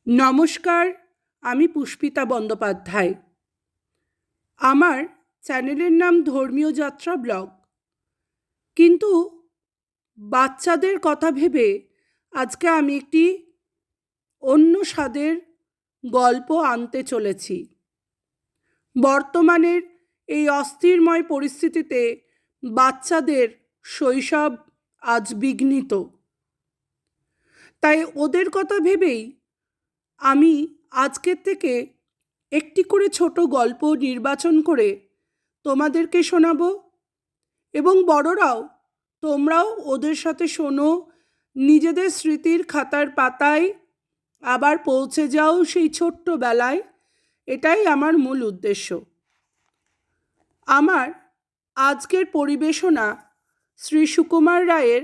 নমস্কার, আমি পুষ্পিতা বন্দ্যোপাধ্যায়। আমার চ্যানেলের নাম ধর্মীয় যাত্রা ব্লগ। কিন্তু বাচ্চাদের কথা ভেবে আজকে আমি একটি অন্য স্বাদের গল্প আনতে চলেছি। বর্তমানের এই অস্থিরময় পরিস্থিতিতে বাচ্চাদের শৈশব আজ বিঘ্নিত। তাই ওদের কথা ভেবেই আমি আজকের থেকে একটি করে ছোট গল্প নির্বাচন করে তোমাদেরকে শোনাবো এবং বড়রাও তোমরাও ওদের সাথে শোনো, নিজেদের স্মৃতির খাতার পাতায় আবার পৌঁছে যাও সেই ছোট্টবেলায়। এটাই আমার মূল উদ্দেশ্য। আমার আজকের পরিবেশনা শ্রী সুকুমার রায়ের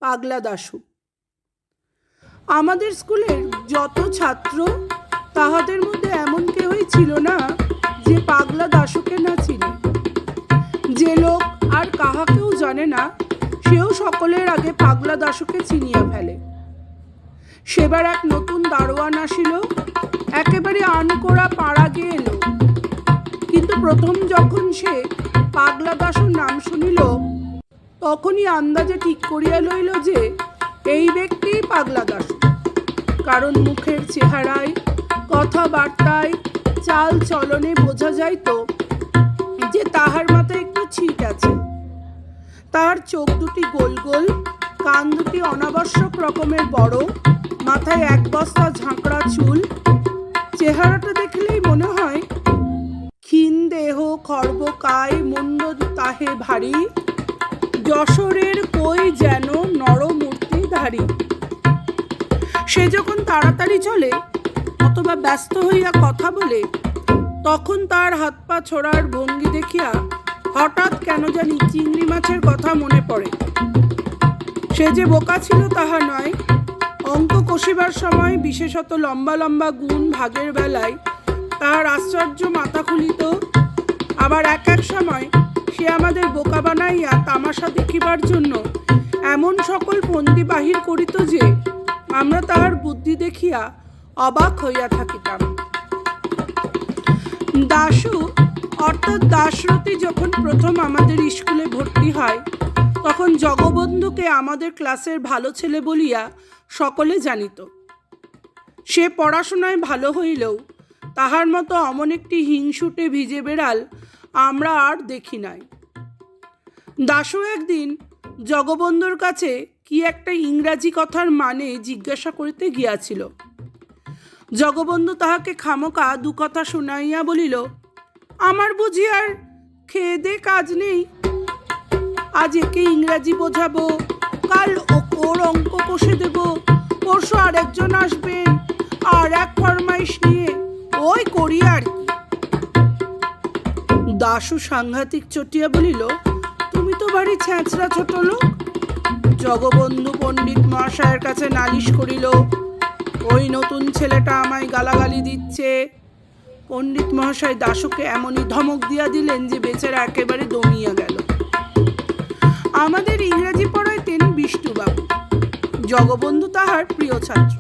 পাগলা দাশু। আমাদের স্কুলের যত ছাত্র, তাহাদের মধ্যে এমন কেউই ছিল না যে পাগলা দাশুকে না চিনে। যে লোক আর কাহাকেও জানে না, সেও সকলের আগে পাগলা দাশুকে চিনিয়া ফেলে। সেবার এক নতুন দারোয়ান আসিল, একেবারে আনকোড়া পাড়া গিয়ে এলো। কিন্তু প্রথম যখন সে পাগলা দাশুর নাম শুনিল, তখনই আন্দাজে ঠিক করিয়া লইল যে এই ব্যক্তিই পাগলা দাশু। কারণ মুখের চেহারায়, কথাবার্তায়, চাল চলনে বোঝা যাইত যে তাহার মাথায় একটু ছিট আছে। তার চোখ দুটি গোল গোল, কান দুটি অনাবশ্যক রকমের বড়, মাথায় এক বস্তা ঝাঁকড়া চুল। চেহারাটা দেখলেই মনে হয় ক্ষীণ দেহ, খর্বকায়, মুন্ড তাহে ভারী, যশোরের কই যেন নরমূর্তিধারী। সে যখন তাড়াতাড়ি চলে অথবা ব্যস্ত হইয়া কথা বলে, তখন তার হাত পা ছোড়ার ভঙ্গি দেখিয়া হঠাৎ কেন জানি চিংড়ি মাছের কথা মনে পড়ে। সে যে বোকা ছিল তাহা নয়। অঙ্ক কষিবার সময়, বিশেষত লম্বা লম্বা গুণ ভাগের বেলায় তার আশ্চর্য মাথা খুলিত। আবার এক এক সময় সে আমাদের বোকা বানাইয়া তামাশা দেখিবার জন্য এমন সকল ফন্দি বাহির করিত যে আমরা তাহার বুদ্ধি দেখিয়া অবাক হইয়া থাকিতাম। দাশু অর্থাৎ দাশরথী যখন প্রথম আমাদের স্কুলে ভর্তি হয়, তখন জগবন্ধুকে আমাদের ক্লাসের ভালো ছেলে বলিয়া সকলে জানিত। সে পড়াশোনায় ভালো হইলেও তাহার মতো অমন একটি হিংসুটে ভিজে বেড়াল আমরা আর দেখি নাই। দাশু একদিন জগবন্ধুর কাছে কি একটা ইংরাজি কথার মানে জিজ্ঞাসা করিতে গিয়াছিল। জগবন্ধু তাহাকে খামোকা দু কথা শুনাইয়া বলিল, আমার বুঝি আর খেয়ে দে কাজ নেই। আজ একে ইংরাজি বোঝাবো, কাল ওর অঙ্ক কষে দেব, পরশু আরেকজন আসবেন আর এক ফরমাইশ নিয়ে, ওই করি আর কি। দাশু সাংঘাতিক চটিয়া বলিল, তুমি তো বাড়ি ছ্যাঁচড়া ছোট লোক। জগবন্ধু পণ্ডিত মহাশয়ের কাছে নালিশ করিল, ওই নতুন ছেলেটা আমায় গালাগালি দিচ্ছে। পণ্ডিত মহাশয় দাশুকে এমনই ধমক দিয়া দিলেন যে বেচারা একেবারে দমিয়া গেল। আমাদের ইংরেজি পড়াইতেন বিষ্ণুবাবু। জগবন্ধু তাহার প্রিয় ছাত্র।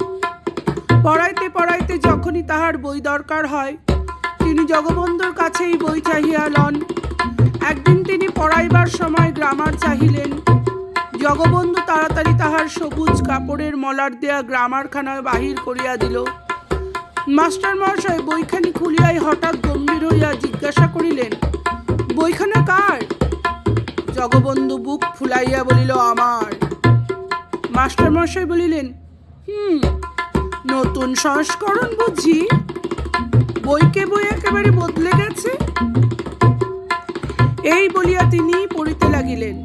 পড়াইতে পড়াইতে যখনই তাহার বই দরকার হয়, তিনি জগবন্ধুর কাছেই বই চাহিয়া লন। একদিন তিনি পড়াইবার সময় গ্রামার চাহিলেন। জগবন্ধু তাড়াতাড়ি তাহার সবুজ কাপড়ের মলার দেয়া গ্রামারখানা বাহির করিয়া দিল। মাস্টার মহাশয় বইখানি খুলিয়াই হঠাৎ গম্ভীর হইয়া জিজ্ঞাসা করিলেন, বইখানা কার? জগবন্ধু বুক ফুলাইয়া বলিল, আমার। মাস্টার মহাশয় বলিলেন, নতুন সংস্করণ বুঝি? বইকে বই একেবারে বদলে গেছে। এই বলিয়া তিনি পড়িতে লাগিলেন।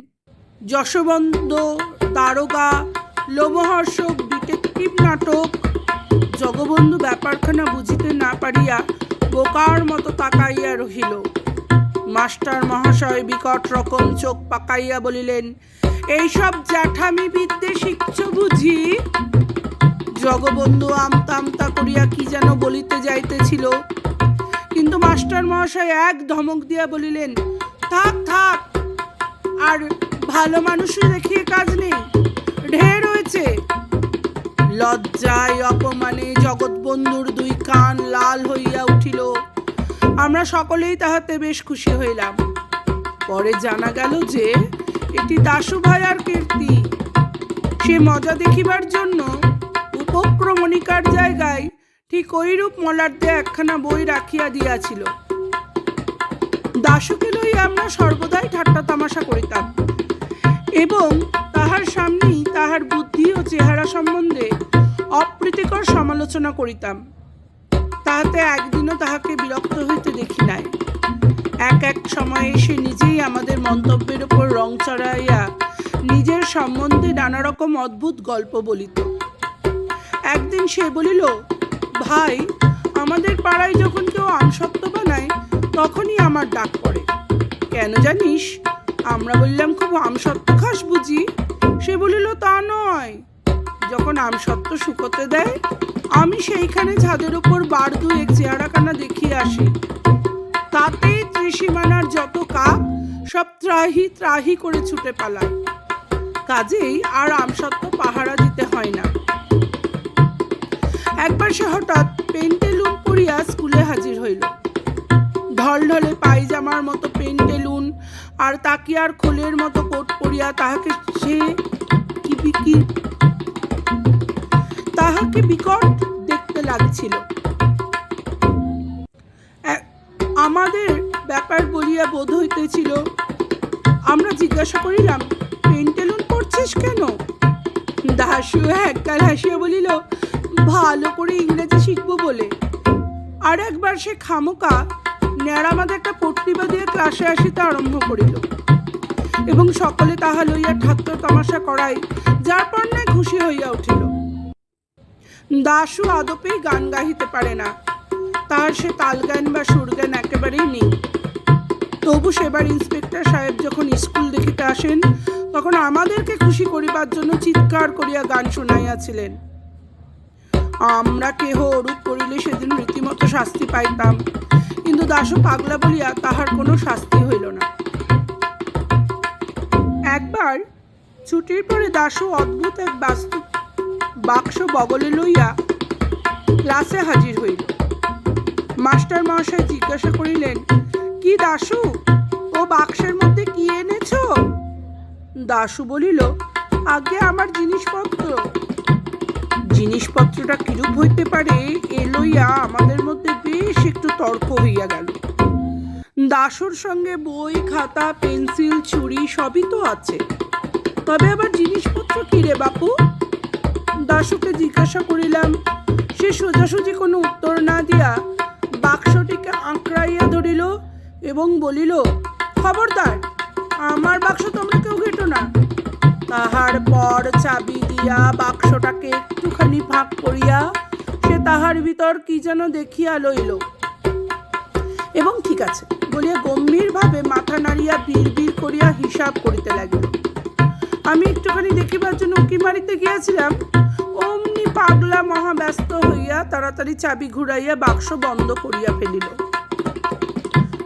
যশবন্ত, দারোগা, লোমহর্ষক ডিটেকটিভ নাটক। জগবন্ধু ব্যাপারখানা বুঝিতে না পারিয়া বোকার মতো তাকাইয়া রহিল। মাস্টার মহাশয় বিকট রকম চোখ পাকাইয়া বলিলেন, এইসব জ্যাঠামি বিদ্যে শিখছ বুঝি? জগবন্ধু আমতা আমতা করিয়া কি যেন বলিতে যাইতেছিল, কিন্তু মাস্টার মহাশয় এক ধমক দিয়া বলিলেন, থাক থাক, আর ভালো মানুষই দেখিয়ে কাজ নেই, ঢের হয়েছে। লজ্জায় অপমানে জগৎবন্ধুর দুই কান লাল হইয়া উঠিল। আমরা সকলেই তাহাতে বেশ খুশি হইলাম। পরে জানা গেল যে এটি দাশু ভাইয়ার কীর্তি। সে মজা দেখিবার জন্য উপক্রমণিকার জায়গায় ঠিক ওইরূপ মলার্ধে একখানা বই রাখিয়া দিয়াছিল। দাশুকে লইয়া আমরা সর্বদাই ঠাট্টা তামাশা করিতাম এবং তাহার সামনেই তাহার বুদ্ধি ও চেহারা সম্বন্ধে অপ্রীতিকর সমালোচনা করিতাম। তাহাতে একদিনও তাহাকে বিরক্ত হইতে দেখি নাই। এক এক সময়ে সে নিজেই আমাদের মন্তব্যের উপর রং চড়াইয়া নিজের সম্বন্ধে নানা রকম অদ্ভুত গল্প বলিত। একদিন সে বলিল, ভাই, আমাদের পাড়ায় যখন কেউ আমসত্ত্ব বানায় তখনই আমার ডাক পড়ে। কেন জানিস? আমরা বললাম, খুব আমসত্ত্ব খাস বুঝি? সে বলিল, তা নয়, যখন আমসত্ত্ব শুকোতে দেয় আমি সেইখানে ছাদের উপর বার দুয়েক চেহারাখানা দেখিয়ে আসি। তাতেই ত্রিসীমানার যত কাক সব ত্রাহি ত্রাহি করে ছুটে পালায়। কাজেই আর আমসত্ত্ব পাহারা দিতে হয় না। একবার সে হঠাৎ পেন্টেলুন পরিয়া স্কুলে হাজির হইল। ঢলঢলে পায়জামার মতো পেন্টেলুন আর তাকিয়ার খোলের মতো কোট পরিয়া তাহাকে বিকট দেখতে লাগছিল। আমাদের ব্যাপার বলিয়া বোধ হইতেছিল। আমরা জিজ্ঞাসা করিলাম, পেন্টেলুন পরছিস কেন? দাশু একগাল হাসিয়া বলিল, ভালো করে ইংরেজি শিখবো বলে। আর একবার সে খামোকা ন্যাড়ামাদে একটা পট্টি বাঁধিয়া ক্লাসে আসিতে আরম্ভ করিল এবং সকলে তাহা লইয়া ঠাট্টা তামাশা করাই যার পর নাই খুশি হইয়া উঠিল। দাশু আদপেই গান গাহিতে পারে না, তার সে তালগান বা সুরগান একেবারেই নেই। তবু সেবার ইন্সপেক্টর সাহেব যখন স্কুল দেখিতে আসেন তখন আমাদেরকে খুশি করিবার জন্য চিৎকার করিয়া গান শুনাইয়াছিলেন। আমরা কেহ ওরূপ করিলে সেদিন রীতিমতো শাস্তি পাইতাম, কিন্তু দাশু পাগলা বলিয়া তাহার কোনো শাস্তি হইল না। একবার ছুটির পরে দাশু অদ্ভুত এক বাক্স বগলে লইয়া ক্লাসে হাজির হইল। মাস্টার মহাশয় জিজ্ঞাসা করিলেন, কি দাশু, ও বাক্সের মধ্যে কি এনেছ? দাশু বলিল, আগে আমার জিনিসপত্র। জিনিসপত্রটা কিরূপ হইতে পারে এ লইয়া আমাদের মধ্যে বেশ একটু তর্ক হইয়া গেল। দাশুর সঙ্গে বই, খাতা, পেন্সিল, ছুরি সবই তো আছে, তবে আবার জিনিসপত্র কি রে বাপু? দাশুকে জিজ্ঞাসা করিলাম। সে সোজাসুজি কোনো উত্তর না দিয়া বাক্সটিকে আঁকড়াইয়া ধরিল এবং বলিল, খবরদার, আমার বাক্স তোমরা কেউ ঘেটো না। তাহার পর চাবি দিয়া বাক্সটাকে একটুখানি ফাঁক করিয়া সে তাহার ভিতর কি যেন দেখিয়া লইল এবং ঠিক আছে বলিয়া গম্ভীরভাবে মাথা নাড়িয়া বিড় করিয়া হিসাব করিতে লাগিল। আমি একটুখানি দেখিবার জন্য উঁকি মারিতে গিয়াছিলাম, অমনি পাগলা মহা ব্যস্ত হইয়া তাড়াতাড়ি চাবি ঘুরাইয়া বাক্স বন্ধ করিয়া ফেলিল।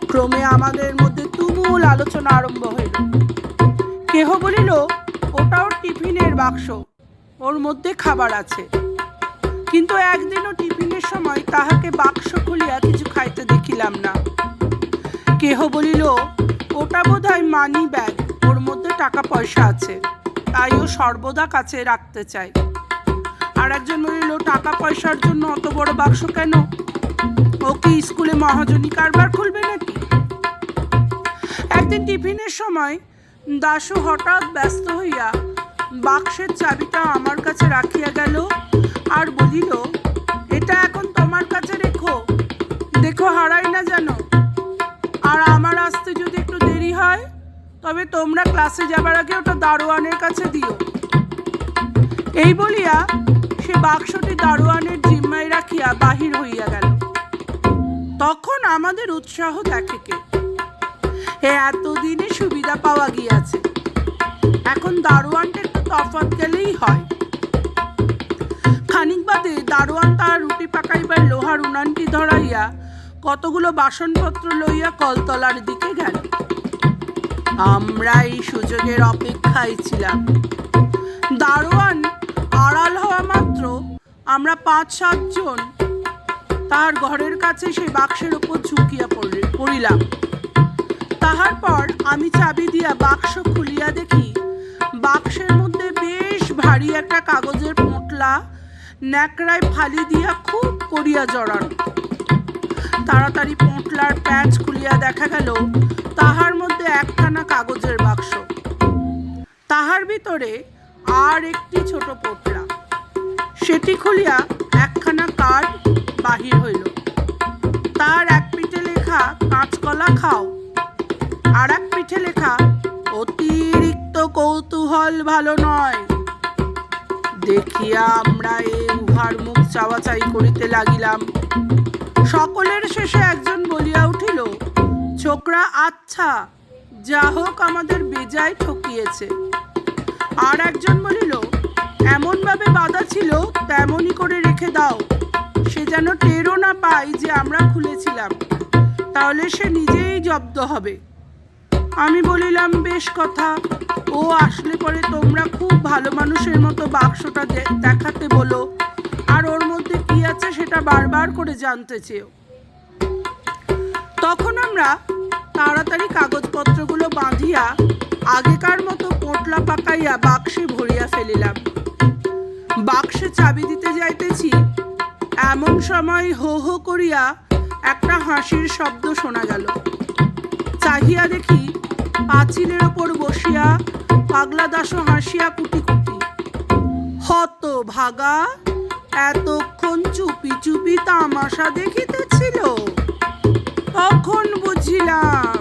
ক্রমে আমাদের মধ্যে তুমুল আলোচনা আরম্ভ হইল। কেহ বলিল, ওটা ওর টিফিনের বাক্স, ওর মধ্যে খাবার আছে। কিন্তু একদিনও টিফিনের সময় তাহাকে বাক্স খুলিয়া কিছু খাইতে দেখিলাম না। কেহ বলিল, ওটা বোধহয় মানি ব্যাগ, ওর মধ্যে টাকা পয়সা আছে, তাই ও সর্বদা কাছে রাখতে চায়। আর একজন বলিল, টাকা পয়সার জন্য অত বড় বাক্স কেন? ও কি স্কুলে মহাজনী কারবার খুলবে নাকি? একদিন টিফিনের সময় দাশু হঠাৎ ব্যস্ত হইয়া বাক্সের চাবিটা আমার কাছে রাখিয়া গেল আর বলিল, এটা এখন তোমার কাছে রেখো, দেখো হারাই না যেন। আর আমার আসতে যদি একটু দেরি হয় তবে তোমরা ক্লাসে যাবার আগে ওটা দারোয়ানের কাছে দিও। এই বলিয়া সে বাক্সটি দারোয়ানের জিম্মায় রাখিয়া বাহির হইয়া গেল। তখন আমাদের উৎসাহ দেখে কে? এতদিনে সুবিধা পাওয়া গিয়াছে, এখন দারোয়ানটা একটু তফাৎ গেলেই হয়। খানিক বাদে দারোয়ান তার রুটি পাকাইবার লোহার উনানটি ধরাইয়া কতগুলো বাসনপত্র লইয়া কলতলার দিকে গেল। আমরা এই সুযোগের অপেক্ষায় ছিলাম। দারোয়ান আড়াল হওয়া মাত্র আমরা 5-7 জন তার ঘরের কাছে সেই বাক্সের উপর ঝুঁকিয়া পড়িলাম। তাহার পর আমি চাবি দিয়া বাক্স খুলিয়া দেখি বাক্সের মধ্যে বেশ ভারী একটা কাগজের পোঁটলা ন্যাকড়ায় ফালি দিয়া খুব করিয়া জড়ানো। তাড়াতাড়ি পোঁটলার প্যাঁচ খুলিয়া দেখা গেল তাহার মধ্যে একখানা কাগজের বাক্স, তাহার ভিতরে আর একটি ছোট পোঁটলা। সেটি খুলিয়া একখানা কার্ড বাহির হইল। তার এক পিঠে লেখা কাঁচকলা খাও, আর এক পিঠে লেখা অতিরিক্ত কৌতূহল ভালো নয়। দেখিয়া আমরা উহার মুখ চাওয়াচাই করিতে লাগিলাম। সকলের শেষে একজন বলিয়া উঠিল, ছোকরা আচ্ছা, যা হোক আমাদের বেজায় ঠকিয়েছে। আর একজন বলিল, এমনভাবে বাঁধা ছিল তেমনই করে রেখে দাও, সে যেন টেরও না পায় যে আমরা খুলেছিলাম, তাহলে সে নিজেই জব্দ হবে। আমি বলিলাম, বেশ কথা, ও আসলে পরে তোমরা খুব ভালো মানুষের মতো বাক্সটা দেখাতে বলো, আর ওর মধ্যে কি আছে সেটা বারবার করে জানতে চেও। তখন আমরা তাড়াতাড়ি কাগজপত্রগুলো বাঁধিয়া আগেকার মতো পোঁটলা পাকাইয়া বাক্সে ভরিয়া ফেলিলাম। বাক্সে চাবি দিতে যাইতেছি, এমন সময় হো হো করিয়া একটা হাসির শব্দ শোনা গেল। চাহিয়া দেখি পাঁচিলের ওপর বসিয়া পাগলা দাশু হাসিয়া কুটি কুটি। হত ভাগা, এতক্ষণ চুপি চুপি তামাশা দেখিতেছিল। তখন বুঝিলাম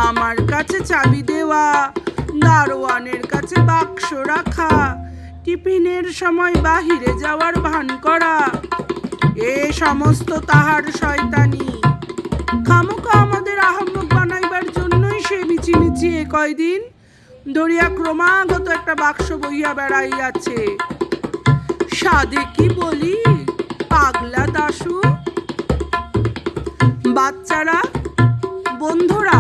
আমার কাছে চাবি দেওয়া, দারোয়ানের কাছে বাক্স রাখা, টিফিনের সময় বাহিরে যাওয়ার ভান করা, এ সমস্ত তাহার শয়তানি। খামোকা আমাদের আহাম্মক বানাইবার জন্যই সে মিছি মিছি এ কয়দিন ধরিয়া ক্রমাগত একটা বাক্স বইয়া বেড়াইয়াছে। সাধে কি বলি, পাগলা দাশু। বাচ্চারা, বন্ধুরা,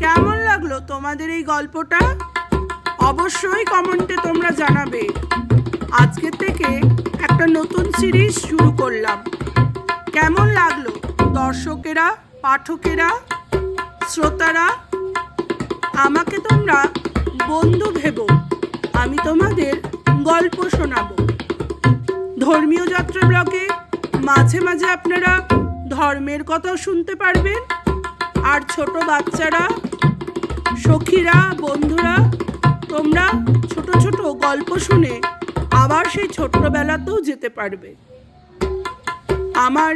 কেমন লাগলো তোমাদের এই গল্পটা? অবশ্যই কমেন্টে তোমরা জানাবে। আজকে থেকে একটা নতুন সিরিজ শুরু করলাম। কেমন লাগলো দর্শকেরা, পাঠকেরা, শ্রোতারা? আমাকে তোমরা বন্ধু ভেবো, আমি তোমাদের গল্প শোনাবো। ধর্মীয় যাত্রা ব্লগে মাঝে মাঝে আপনারা ধর্মের কথাও শুনতে পারবেন। আর ছোট বাচ্চারা, সখীরা, বন্ধুরা, তোমরা ছোট ছোট গল্প শুনে আবার সেই ছোট্টবেলাতেও যেতে পারবে। আমার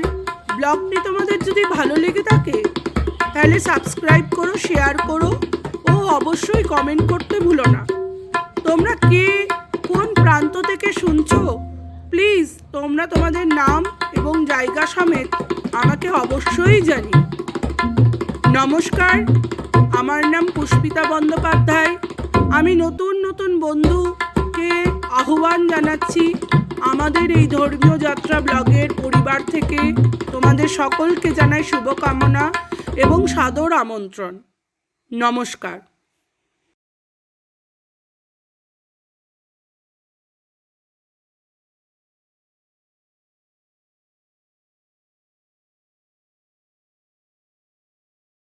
ব্লগটি তোমাদের যদি ভালো লেগে থাকে তাহলে সাবস্ক্রাইব করো, শেয়ার করো ও অবশ্যই কমেন্ট করতে ভুলো না। তোমরা কে কোন প্রান্ত থেকে শুনছো, প্লিজ তোমরা তোমাদের নাম এবং জায়গা সমেত আমাকে অবশ্যই জানিও। নমস্কার, আমার নাম পুষ্পিতা বন্দ্যোপাধ্যায়। আমি নতুন নতুন বন্ধুকে আহ্বান জানাচ্ছি আমাদের এই ধর্মীয় যাত্রা ব্লগের পরিবার থেকে। তোমাদের সকলকে জানাই শুভকামনা এবং সাদর আমন্ত্রণ। নমস্কার।